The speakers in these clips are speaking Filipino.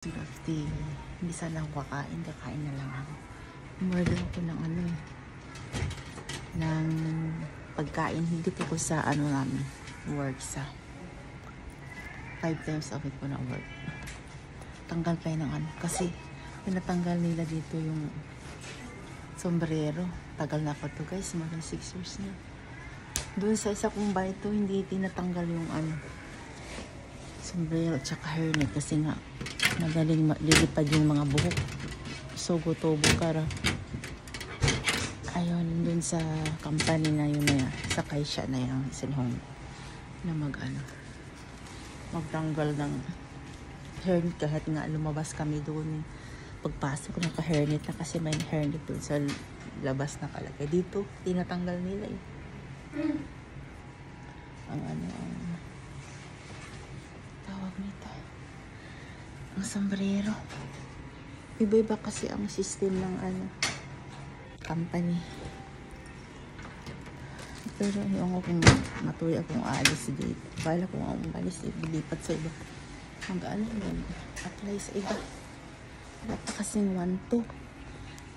Lofty, hindi sana ako kakain na lang ako. Umorder ako ng ng pagkain. Hindi ko sa namin, work sa 5 times of it ko na work. Tanggal tayo ng kasi pinatanggal nila dito yung sombrero. Tagal na ako to guys, more than 6 years na. Doon sa isa kong bahay to, hindi tinatanggal yung sombrero at saka hairnet kasi nga madaling lilipad yung mga buhok. Sugo-tubo kara. Ayun, dun sa company na yun na yan, sa kaisya na yan, sinhong na magtanggal ng hairnet kahit nga lumabas kami doon. Pagpasok naka-hairnet na kasi may hairnet doon sa labas na kalagay. Dito, tinatanggal nila eh. Ang tawag nito, ang sombrero. Iba-iba kasi ang system ng company. Pero yung kung matuloy akong aalis dito. Bala kung ang umalis, dilipat sa iba. Apply sa iba. Wala pa kasing 1-2.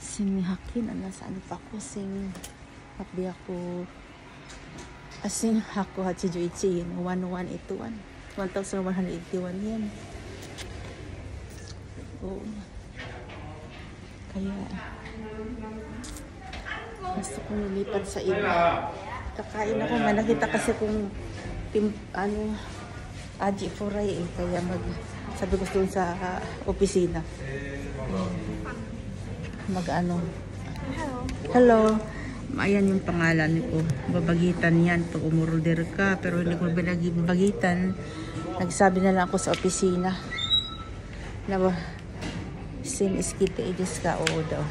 Sing hakin, saan pa ako? Sing hapi ako. Asing hako hachijuichi, 1181. 1,181 yan. Oo. Kaya gusto ko nilipat sa iba. Kakain ako, nakita kasi kung aji furay eh. Kaya sabi ko doon sa opisina. Hello. Ayan yung pangalan ko. Babagitan yan pag umorder ka. Pero hindi ko babagitan. Nagsabi na lang ako sa opisina. Same iskite edis ka o daw.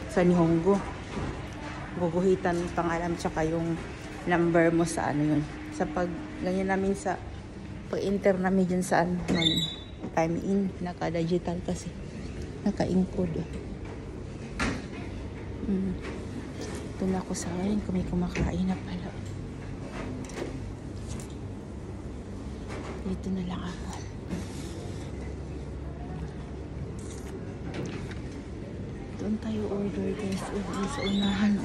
Sa Nihongo. Guguhitan pangalan tsaka yung number mo sa yun. Sa ganyan namin sa pag-enter namin dyan sa time in. Naka-digital kasi. Naka-encode. Ito na ako sa ngayon kung may kumakain na pala. Dito na lang ako. Doon tayo order guys. Sa unahan.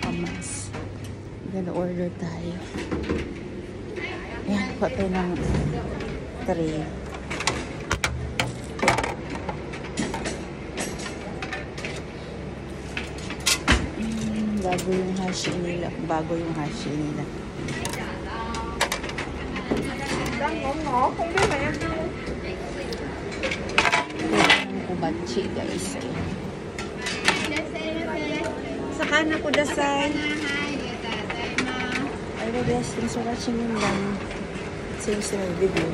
Pamas. Gonna order tayo. Ayan, kuha tayo ng 3. Bago yung hashi nila. Kubachi guys. Sakana ko dasay. I will guys, thanks for watching yung lang. See you sa video.